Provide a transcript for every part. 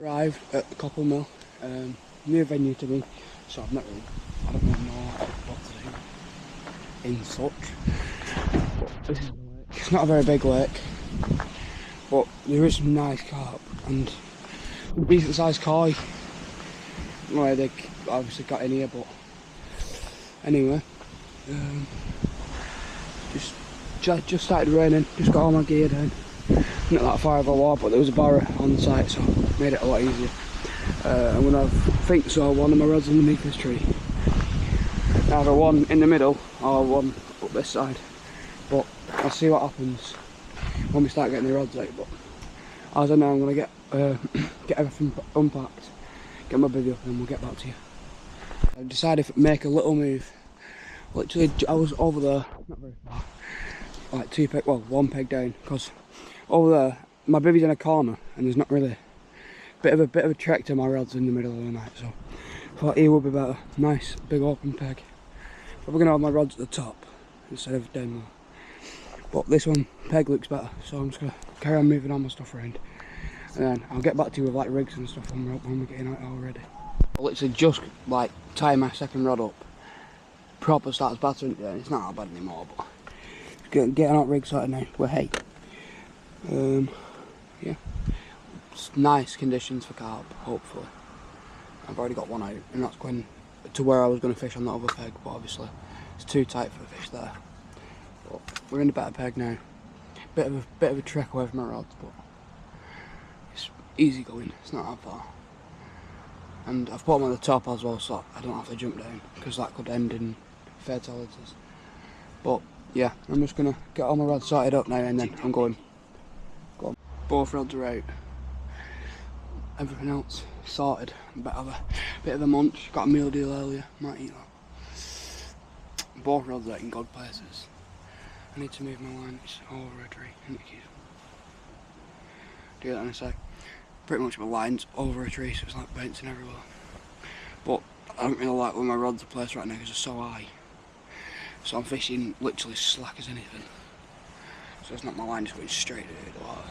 Arrived at the Coppul Mill, new venue to me, so I don't really know what to do in such. But this is the lake. It's not a very big lake, but there is some nice carp and a decent sized koi. Well, they obviously got in here, but anyway, just started raining, just got all my gear down. Not that far of a walk, but there was a barra on the site, so it made it a lot easier. I'm going to have, one of my rods underneath this tree. Either one in the middle or one up this side. But I'll see what happens when we start getting the rods out. But as I know, I'm going to get everything unpacked, get my bivvy up, and then we'll get back to you. I decided to make a little move. Literally, I was over there, not very far, like one peg down, because over there, my bivvy's in a corner, and there's not really bit of a trek to my rods in the middle of the night. So I thought here would be better. Nice big open peg. Probably gonna have my rods at the top instead of down there. But this one peg looks better, so I'm just gonna carry on moving all my stuff around, and then I'll get back to you with like rigs and stuff when we're getting out already. I literally just like tie my second rod up. Proper starts battering it down. It's not that bad anymore, but getting out rig sorted now. Well, hey. Yeah, it's nice conditions for carp, hopefully. I've already got one out, and that's going to where I was going to fish on that other peg, but obviously it's too tight for a fish there. But we're in a better peg now. Bit of a trek away from my rods, but it's easy going, it's not that far. And I've put them on the top as well, so I don't have to jump down, because that could end in fatalities. But yeah, I'm just going to get all my rods sorted up now, and then I'm going. Both rods are out. Everything else sorted. Bit of a munch. Got a meal deal earlier. Might eat that. Both rods are in good places. I need to move my lines over a tree. Do that in a sec. Pretty much my lines over a tree, so it's like bouncing everywhere. But I don't really like where my rods are placed right now because they're so high. So I'm fishing literally slack as anything. So it's not my line just going straight into the water.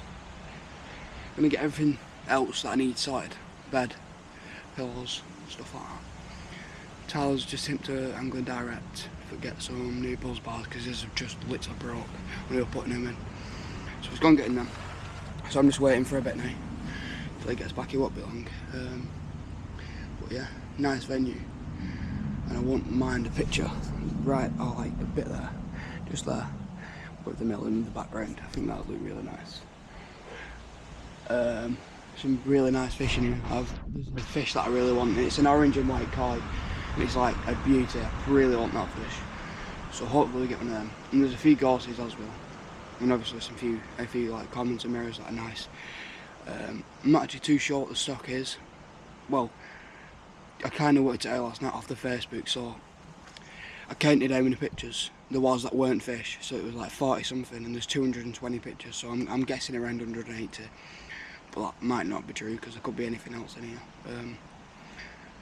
I'm going to get everything else that I need sorted. Bed, pillows, stuff like that. Tyler's just hit to Angling Direct to get some new buzz bars because his have just literally broke when we were putting them in. So he's gone getting them. So I'm just waiting for a bit now until he gets back. It won't be long. But yeah, nice venue. And I wouldn't mind a picture right, or like a bit there, just there, with the mill in the background. I think that would look really nice. Some really nice fish in here. There's a fish that I really want. It's an orange and white koi, and it's like a beauty. I really want that fish. So hopefully we get one of them. And there's a few gorses as well, and obviously a few like commons and mirrors that are nice. I'm not actually too sure what the stock is. Well, I kind of worked it out last night off the Facebook, so I counted how many pictures there was that weren't fish. So it was like 40 something, and there's 220 pictures. So I'm guessing around 180. But that might not be true because there could be anything else in here.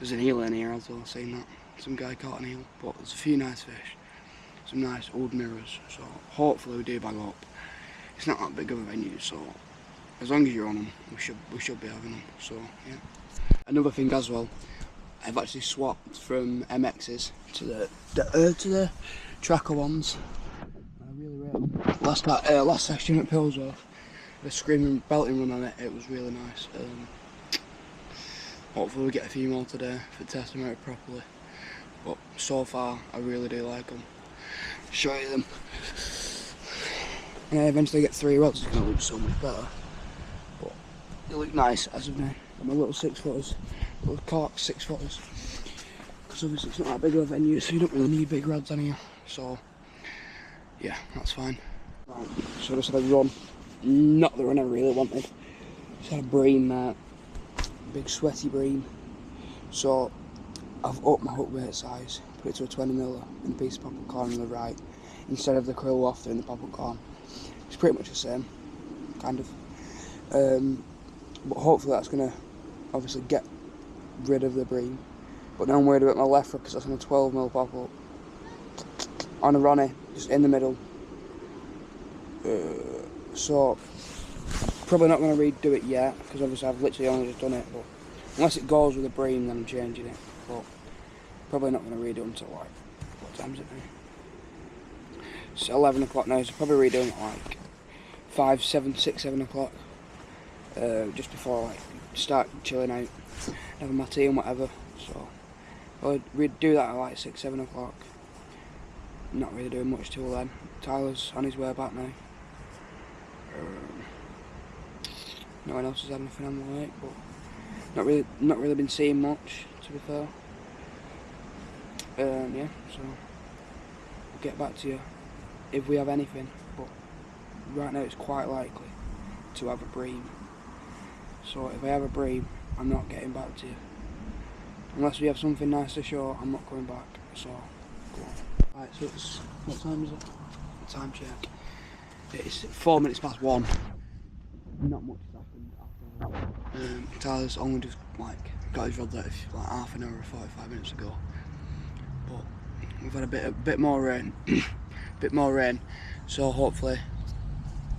There's an eel in here as well, I've seen that. Some guy caught an eel, but there's a few nice fish. Some nice old mirrors, so hopefully we do bag up. It's not that big of a venue, so as long as you're on them, we should be having them, so yeah. Another thing as well, I've actually swapped from MXs to the tracker ones. I really rate them. Last session at Pillsworth, the screaming belting run on it, it was really nice. Hopefully we get a few more today for testing them out properly. But so far, I really do like them. Show you them. When I eventually get 3 rods, it's going to look so much better. But they look nice as of now. My little 6-footers, little cork 6-footers. Because obviously it's not that big of a venue, so you don't really need big rods on here. So yeah, that's fine. Right, so I just had a run. Not the run I really wanted. Just had a bream there. Big sweaty bream. So I've upped my hook weight size, put it to a 20mm in a piece of popcorn on the right, instead of the krill wafter in the popcorn. It's pretty much the same, kind of. But hopefully that's going to obviously get rid of the bream. But now I'm worried about my left hook because that's on a 12mm pop up. On a Ronnie, just in the middle. So Probably not going to redo it yet, because obviously I've literally only just done it, but unless it goes with a bream then I'm changing it, but probably not going to redo it until like, what time is it now? It's 11 o'clock now, so probably redoing it like 5, 7, 6, 7 o'clock, just before like start chilling out, having my tea and whatever, so I'll do that at like 6, 7 o'clock. Not really doing much till then. Tyler's on his way back now. No one else has had anything on the lake, but not really been seeing much, to be fair. Yeah, so I'll get back to you if we have anything, but right now it's quite likely to have a bream. So if I have a bream, I'm not getting back to you. Unless we have something nice to show, I'm not coming back, so go on. Right, so it's, what time is it? Time check. It's 4 minutes past 1. Not much has happened after that. Tyler's only just like got his rods out like half an hour or 45 minutes ago. But we've had a bit more rain. bit more rain, so hopefully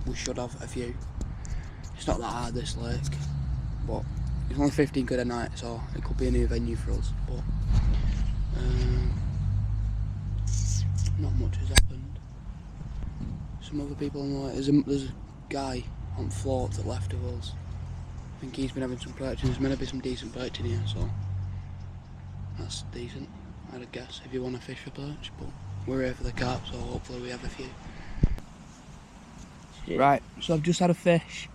we should have a few. It's not that hard, this lake, but it's only 15 quid a night, so it could be a new venue for us, but not much has happened. Some other people on the lake, there's a guy on float that left of us. I think he's been having some perch, and there's meant to be some decent perch in here, so that's decent, I'd guess, if you want to fish for perch, but we're here for the carp, so hopefully we have a few. Right, so I've just had a fish,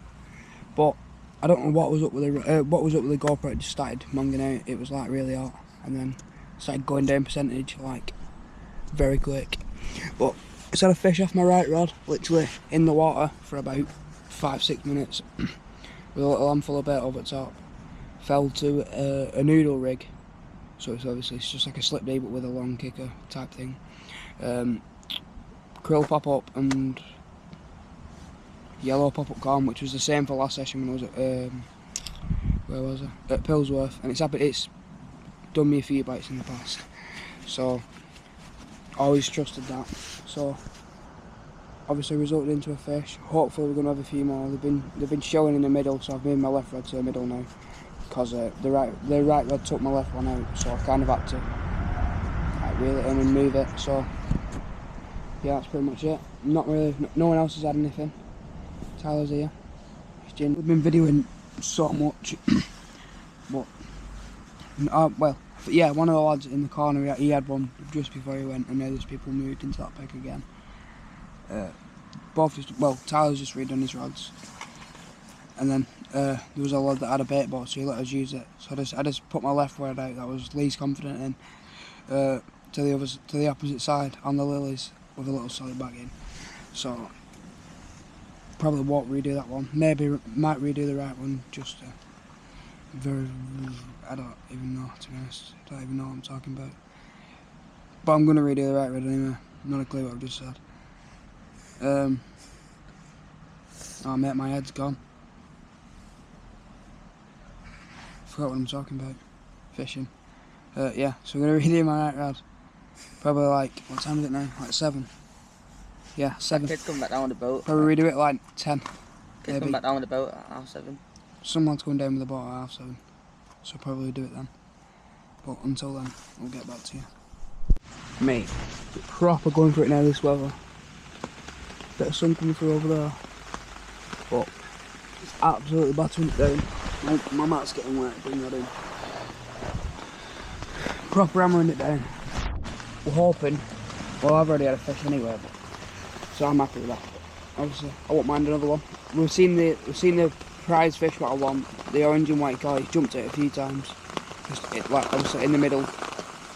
but I don't know what was up with the GoPro. It just started monging out. It was like really hot, and then started going down percentage like very quick. But I just had a fish off my right rod, literally in the water for about 5-6 minutes, with a little handful of bait over the top. Fell to a noodle rig, so it's just like a slip day but with a long kicker type thing. Krill pop up and yellow pop-up corn, which was the same for last session when I was at where was I? At Pillsworth, and it's done me a few bites in the past, so always trusted that. So obviously resulted into a fish. Hopefully we're gonna have a few more. They've been showing in the middle, so I've moved my left rod to the middle now because the right rod took my left one out, so I kind of had to like reel it in and move it. So yeah, that's pretty much it. Not really. No one else has had anything. Tyler's here. We've been videoing so much, but well, yeah, one of the lads in the corner, he had one just before he went, and now there's people moved into that peg again. Tyler's just redone his rods, and then there was a lad that had a bait boat, so he let us use it. So I just put my left rod out that I was least confident in to the opposite side on the lilies with a little solid bag in. So probably won't redo that one. Maybe might redo the right one. Just I don't even know, to be honest. I don't even know what I'm talking about. But I'm gonna redo the right rod anyway. Not a clue what I've just said. Oh mate, my head's gone. Forgot what I'm talking about. Fishing. Yeah, so I'm gonna redo my right rod. Probably like, what time is it now? Like 7. Yeah, 7. Kids come back down with the boat. Probably redo it at like 10. Kids come back down with the boat at 7:30. Someone's going down with the boat at 7:30, so probably do it then. But until then, we'll get back to you. Mate, proper going for it now this weather. Bit of sun coming through over there, but it's absolutely battering it down. My mat's getting wet, bring that in. Proper hammering it down. We're hoping, well I've already had a fish anyway, but, so I'm happy with that. But obviously, I won't mind another one. We've seen the prize fish what I want, the orange and white koi. He's jumped it a few times, just like obviously in the middle.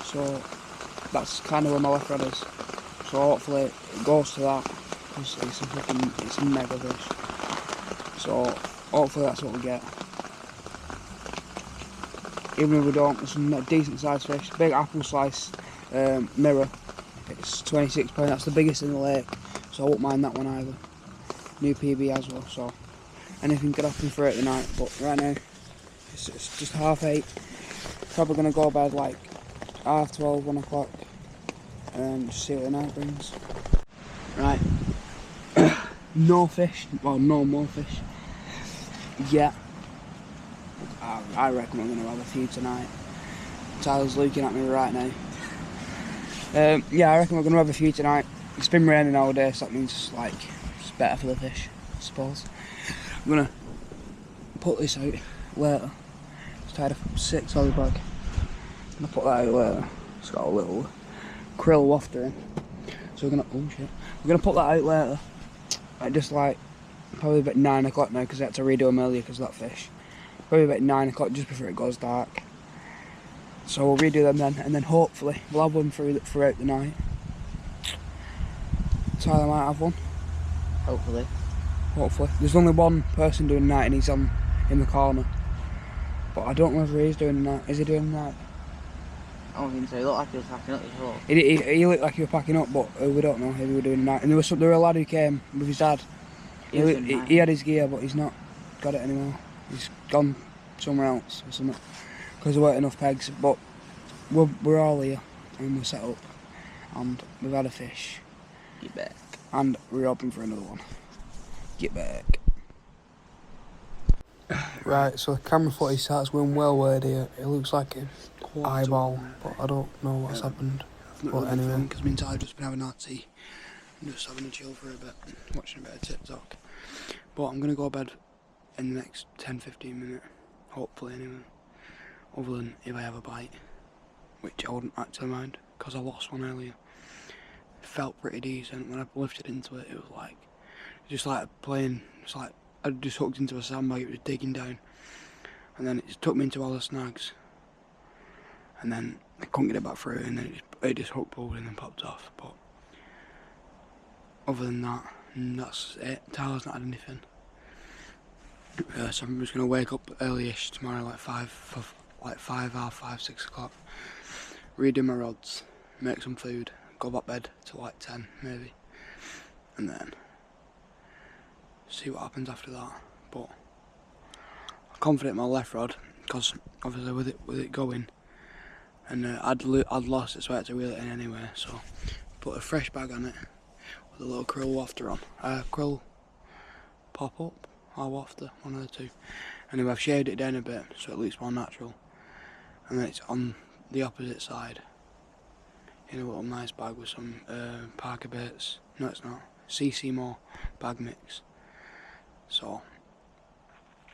So that's kind of where my left rod is. So hopefully it goes to that, because it's a mega fish. So hopefully that's what we get. Even if we don't, there's some decent sized fish. Big apple slice mirror. It's 26 pounds. That's the biggest in the lake, so I won't mind that one either. New PB as well, so anything could happen for it tonight. But right now, it's just 8:30. Probably gonna go to bed like 12:30, 1 o'clock, and just see what the night brings. Right, no fish. Well, no more fish. Yeah. I reckon we're going to have a few tonight. Tyler's looking at me right now. Yeah, I reckon we're going to have a few tonight. It's been raining all day, so that means like it's better for the fish, I suppose. I'm going to put this out later. It's tied a 6 solid bag. I'm going to put that out later. It's got a little krill wafter in. So we're going to put that out later. At just like probably about 9 o'clock now, because I had to redo them earlier because of that fish. Probably about 9 o'clock just before it goes dark. So we'll redo them then, and then hopefully we'll have one throughout the night. Tyler might have one. Hopefully. Hopefully. There's only one person doing night, and he's in the corner. But I don't know whether he's doing night. Is he doing night? I don't think so. He looked like he was packing up as well. He looked like he was packing up, but we don't know if he was doing night. And there was a lad who came with his dad. He had his gear, but he's not got it anymore. He's gone somewhere else or something, because there weren't enough pegs. But we're all here, and we're set up, and we've had a fish. Get back. And we're hoping for another one. Get back. Right, so the camera footage starts going well weird here. It looks like an eyeball, but I don't know what's happened. But anyway, because me and Tyler just been having our tea and just having a chill for a bit, watching a bit of TikTok. But I'm gonna go to bed in the next 10-15 minutes, hopefully anyway. Other than if I have a bite, which I wouldn't actually mind, because I lost one earlier. It felt pretty decent. When I lifted into it, it was like, just like playing, it's like I just hooked into a sandbag, it was digging down. And then it took me into all the snags. And then I couldn't get it back through, and then it just hook pulled and then popped off. But other than that, that's it. Tyler's not had anything. So I'm just gonna wake up early-ish tomorrow, like 6 o'clock. Redo my rods, make some food, go back to bed till like 10 maybe, and then see what happens after that. But I'm confident in my left rod, because obviously with it going, and I'd lost it, so I had to reel it in anyway. So put a fresh bag on it with a little krill wafter on, krill pop up or wafter, one of the two. Anyway, I've shaved it down a bit so it looks more natural, and then it's on the opposite side in a little nice bag with some Parker baits. No, it's not. CC More bag mix. So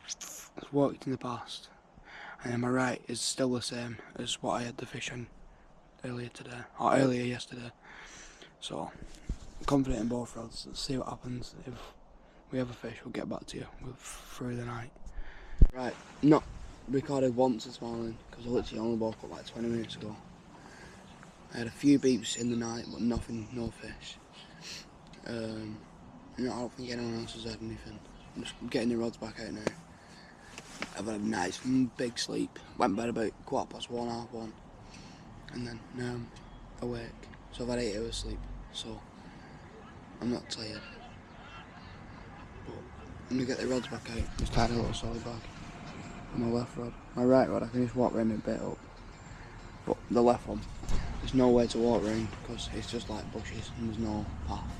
it's worked in the past, and then my right is still the same as what I had the fish on earlier yesterday. So I'm confident in both rods. Let's see what happens. If we have a fish, we'll get back to you through the night. Right, not recorded once this morning because I literally only woke up like 20 minutes ago. I had a few beeps in the night, but nothing, no fish. No, I don't think anyone else has had anything. I'm just getting the rods back out now. I've had a nice big sleep. Went to bed about 1:15, half 1. And then now I'm awake. So I've had 8 hours sleep. So I'm not tired. But I'm gonna get the rods back out. Just tied a little solid bag on my left rod. My right rod I can just walk around a bit up. But the left one, there's no way to walk around because it's just like bushes and there's no path.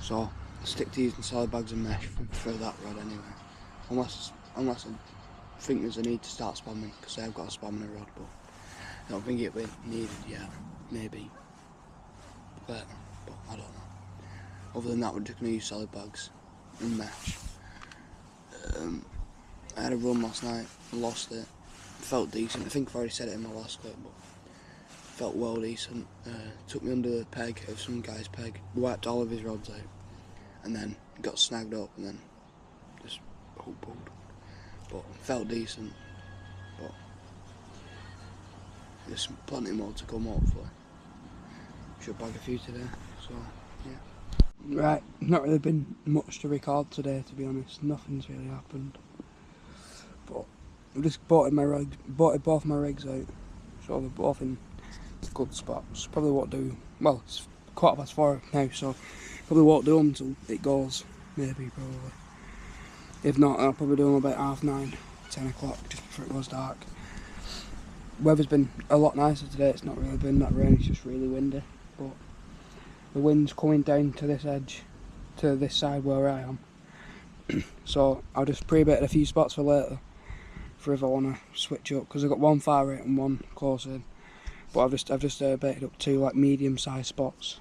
So stick to using solid bags and mesh for that rod anyway. Unless I think there's a need to start spamming, because I've got a spamming rod, but I don't think it'll be needed yet. Maybe later, but I don't know. Other than that, we're just going to use solid bags and mesh. I had a run last night, lost it. Felt decent. I think I've already said it in my last clip, but felt well decent. Took me under the peg of some guy's peg, wiped all of his rods out, and then got snagged up, and then just pulled. But felt decent. But there's plenty more to come, hopefully. Should bag a few today, so yeah. Right, not really been much to record today, to be honest. Nothing's really happened. But I've just bought both my rigs out, so they're both in good spots. Probably won't do, well, it's 4:15 now, so probably won't do them until it goes, maybe, probably. If not, I'll probably do them about 9:30, 10 o'clock, just before it goes dark. Weather's been a lot nicer today. It's not really been that rain, it's just really windy, but the wind's coming down to this edge, to this side where I am, So I'll just pre-bait a few spots for later, for if I want to switch up, because I've got one far out and one close in. But I've just baited up 2 like medium-sized spots,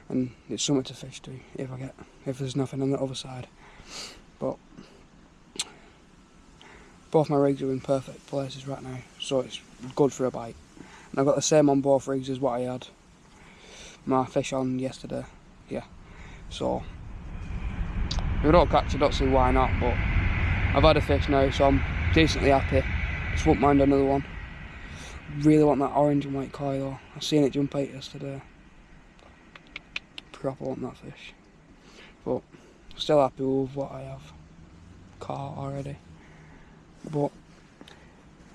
and it's something to fish to if there's nothing on the other side. But both my rigs are in perfect places right now, so it's good for a bite. And I've got the same on both rigs as what I had my fish on yesterday. Yeah. So if I don't catch it, I don't see why not. But I've had a fish now, so I'm decently happy. Just won't mind another one. Really want that orange and white koi though. I seen it jump out yesterday. Proper want that fish. But still happy with what I have caught already. But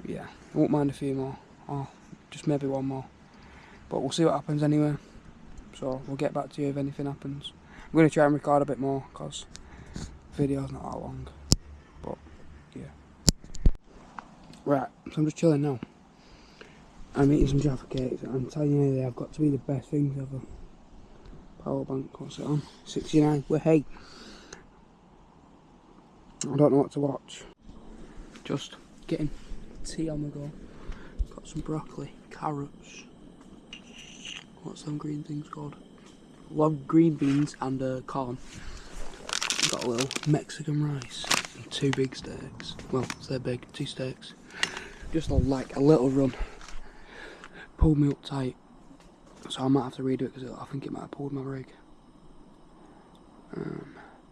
yeah, I won't mind a few more. Or just maybe one more. But we'll see what happens anyway. So we'll get back to you if anything happens. I'm going to try and record a bit more because the video's not that long. But yeah. Right, so I'm just chilling now. I'm eating some Jaffa cakes, and I'm telling you, they've got to be the best things ever. Power bank, what's it on? 69. Well, hey, I don't know what to watch. Just getting tea on the go. Got some broccoli, carrots. What's them green things called? Love green beans and corn. Got a little Mexican rice and 2 big steaks. Well, they're big, 2 steaks. Just like a little run. Pulled me up tight, so I might have to redo it because I think it might have pulled my rig.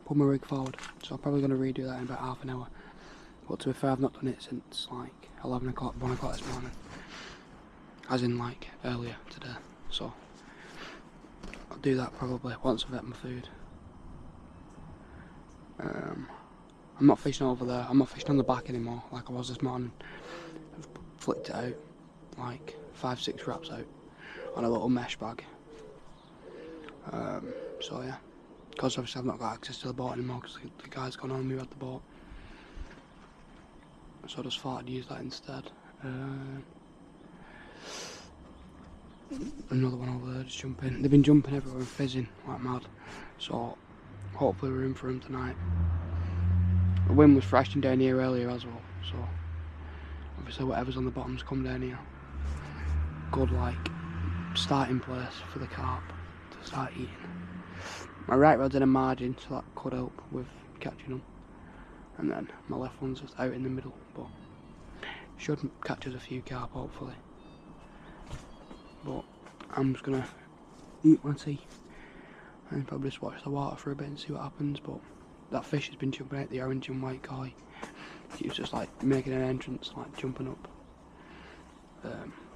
Pulled my rig forward, so I'm probably going to redo that in about half an hour. But to be fair, I've not done it since like 11 o'clock, 1 o'clock this morning. As in like earlier today, so I'll do that probably once I've had my food. I'm not fishing over there, I'm not fishing on the back anymore like I was this morning. I've flicked it out, like 5-6 wraps out on a little mesh bag. So yeah, because obviously I've not got access to the boat anymore because the guy's gone on, we had the boat. So I just thought I'd use that instead. Another one over there just jumping. They've been jumping everywhere and fizzing like mad. So hopefully we're in for them tonight. The wind was freshening down here earlier as well, so obviously whatever's on the bottom's come down here. Good like starting place for the carp to start eating. My right rod's in a margin, so that could help with catching them. And then my left one's just out in the middle, but should catch us a few carp hopefully. But I'm just gonna eat my tea and probably just watch the water for a bit and see what happens. But that fish has been jumping out the orange and white koi. He was just like making an entrance, like jumping up.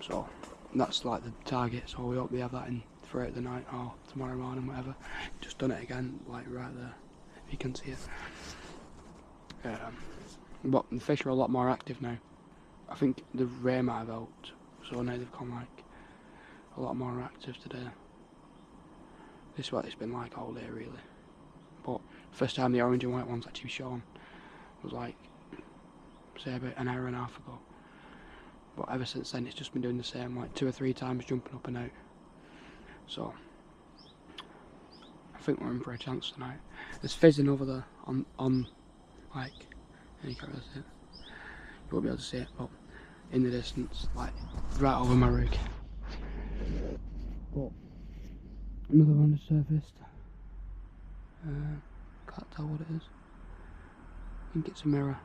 So that's like the target, so we hope we have that in throughout the night or tomorrow morning, whatever. Just done it again, like right there, if you can see it. But the fish are a lot more active now. I think the rain might have helped, so now they've come like a lot more active today. This is what it's been like all day really. But first time the orange and white ones actually shown was like, say about an hour and a half ago. But ever since then it's just been doing the same, like 2 or 3 times jumping up and out. So I think we're in for a chance tonight. There's fizzing over there on like, you can't really see it. You won't be able to see it, but in the distance, like right over my rig. But another one has surfaced. Can't tell what it is. I think it's a mirror.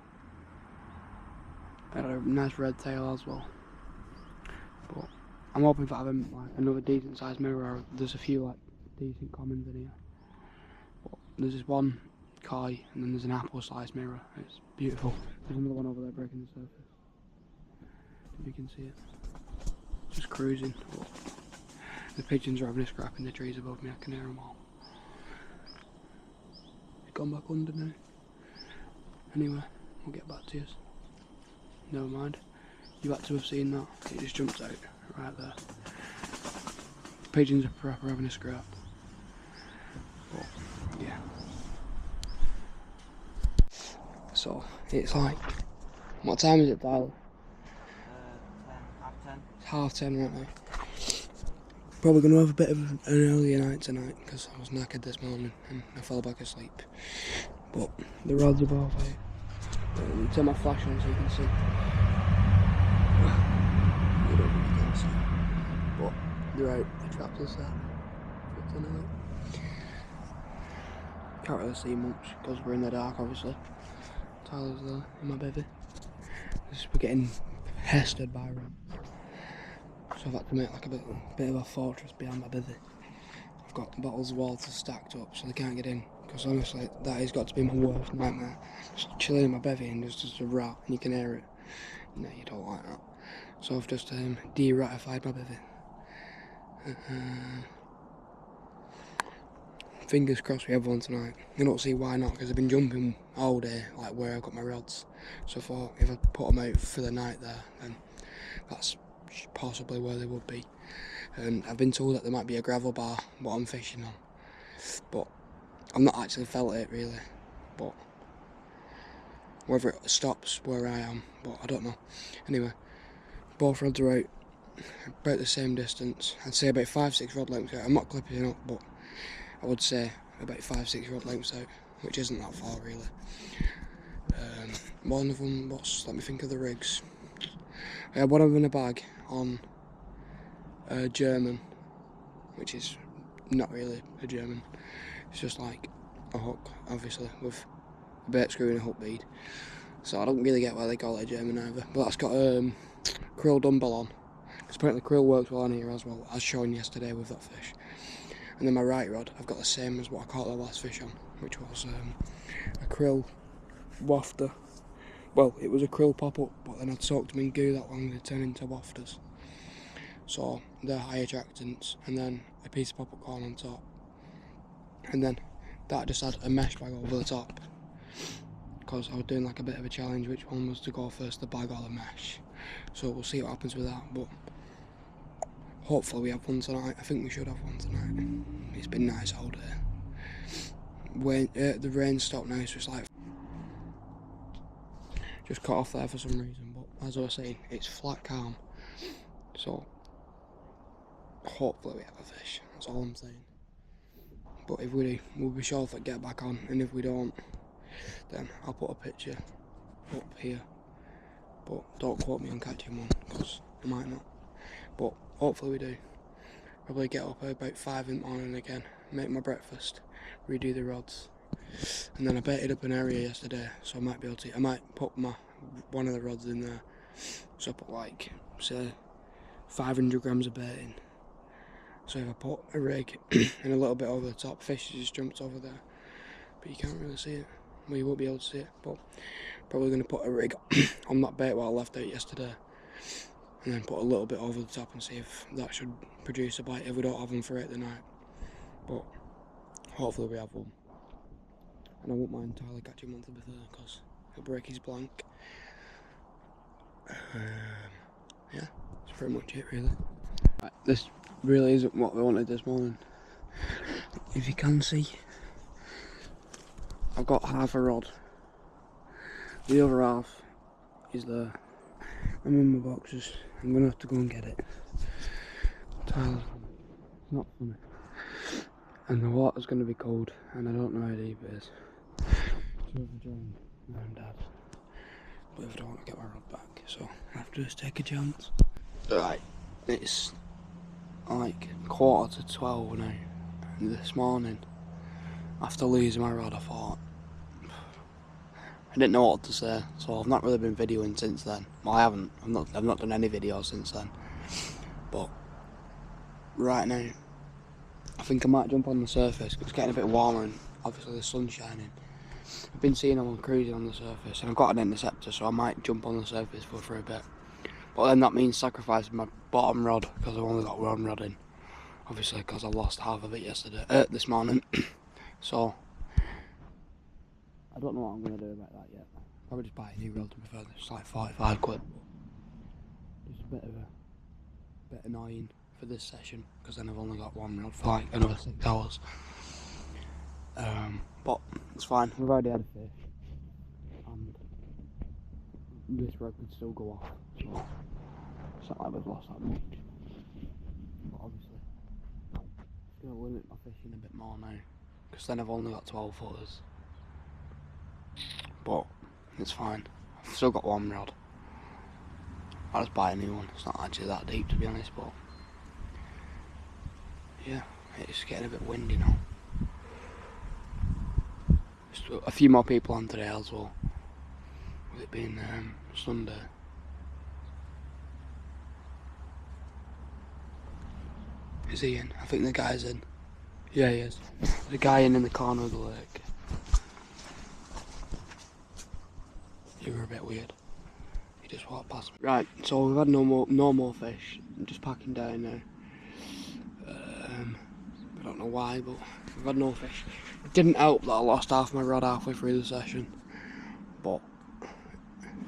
Had a nice red tail as well. But I'm hoping for having like another decent sized mirror. There's a few like decent commons in here. But there's this one koi and then there's an apple sized mirror. It's beautiful. There's another one over there breaking the surface. If you can see it. Just cruising. But the pigeons are having a scrap in the trees above me, I can hear them all. It's gone back under now. Anyway, we'll get back to you. Never mind. You had to have seen that. It just jumps out right there. Pigeons are proper having a scrap. But yeah. So it's like, what time is it, Tyler? 10, 10:30 right now. Probably going to have a bit of an earlier night tonight because I was knackered this morning and I fell back asleep. But the rods are both out. Turn my flash on so you can see. You don't really can see. But they're out, the traps are set for tonight. Can't really see much because we're in the dark, obviously. Tyler's there in my bivvy. We're getting pestered by rats. So I've had to make like a bit of a fortress behind my bivvy. I've got bottles of water stacked up so they can't get in. Because honestly, that has got to be my worst nightmare. Just chilling in my bivvy and there's just a rat and you can hear it. No, you don't like that. So I've just de-ratified my bivvy. Fingers crossed we have one tonight. I don't see why not, because I've been jumping all day, like where I've got my rods. So I thought if I put them out for the night there, then that's possibly where they would be. And I've been told that there might be a gravel bar what I'm fishing on, but I've not actually felt it really. But whether it stops where I am, but I don't know. Anyway, both rods are out about the same distance. I'd say about 5-6 rod lengths out. I'm not clipping up, but I would say about 5-6 rod lengths out, which isn't that far really. One of them, let me think of the rigs. I had one of them in a bag on a German, which is not really a German. It's just like a hook, obviously, with a bait screw and a hook bead. So I don't really get why they call it a German either. But that's got krill dumbbell on. Because apparently krill works well on here as well, as shown yesterday with that fish. And then my right rod, I've got the same as what I caught the last fish on, which was a krill wafter. Well, it was a krill pop-up, but then I'd soaked them in goo that long they turned into wafters. So they're high attractants, and then a piece of pop-up corn on top. And then that just had a mesh bag over the top, because I was doing like a bit of a challenge which one was to go first, the bag or the mesh. So we'll see what happens with that, but hopefully we have one tonight. I think we should have one tonight. It's been nice all day. When the rain stopped now, so it's like just cut off there for some reason, but as I was saying, it's flat calm. So hopefully we have a fish, that's all I'm saying. But if we do, we'll be sure to get back on, and if we don't, then I'll put a picture up here. But don't quote me on catching one, because I might not. But hopefully we do. Probably get up at about 5 in the morning again, make my breakfast, redo the rods. And then I baited up an area yesterday, so I might be able to, I might put one of the rods in there. So I put like, say, 500 grams of bait in. So if I put a rig and a little bit over the top, fish just jumps over there. But you can't really see it. Well, you won't be able to see it, but probably going to put a rig on that bait what I left out yesterday. And then put a little bit over the top and see if that should produce a bite if we don't have them for it tonight. But hopefully we have one. And I won't mind Tyler catching one to be fair, because he'll break his blank. Yeah, that's pretty much it really. Right, this really isn't what we wanted this morning. If you can see, I've got half a rod. The other half is there. I'm in my boxes. I'm gonna have to go and get it. Tyler's it's not funny. And the water's gonna be cold, and I don't know how deep it is. So if I join Mum and Dad, but if I don't want to get my rod back, so I have to just take a chance. Right, it's like 11:45 now, and this morning, after losing my rod, I thought, I didn't know what to say, so I've not really been videoing since then. Well, I haven't. I've not done any videos since then. But right now, I think I might jump on the surface. It's getting a bit warmer, and obviously the sun's shining. I've been seeing them on cruising on the surface, and I've got an interceptor, so I might jump on the surface for a bit. But then that means sacrificing my bottom rod, because I've only got one rod in. Obviously, because I lost half of it this morning. So I don't know what I'm going to do about that yet. Probably just buy a new rod to be fair. It's like 45 quid. Just a bit annoying for this session, because then I've only got one rod for like another 6 hours. But it's fine. We've already had a fish, and this rod could still go off. So it's not like we've lost that much. But obviously, it's going to limit my fishing a bit more now, because then I've only got 12 footers. but it's fine. I've still got one rod. I'll just buy a new one. It's not actually that deep, to be honest, but yeah, it's getting a bit windy now. Just a few more people on today as well, with it being Sunday. Is he in? I think the guy's in. Yeah, he is. The guy in the corner of the lake. You were a bit weird. He just walked past me. Right, so we've had no more fish. I'm just packing down now. I don't know why, but we've had no fish. It didn't help that I lost half my rod halfway through the session, but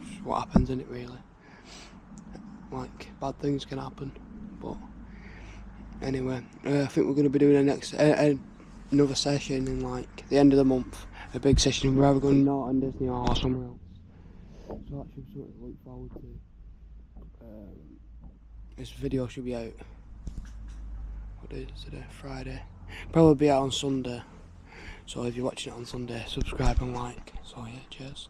it's what happens, isn't it, really? Like, bad things can happen, but anyway, I think we're going to be doing another session in like the end of the month, a big session. We're either going to Norton, Disney or somewhere else, so that should be something to look forward to. This video should be out, what day is it today? Friday. Probably be out on Sunday, so if you're watching it on Sunday, subscribe and like. So yeah, cheers.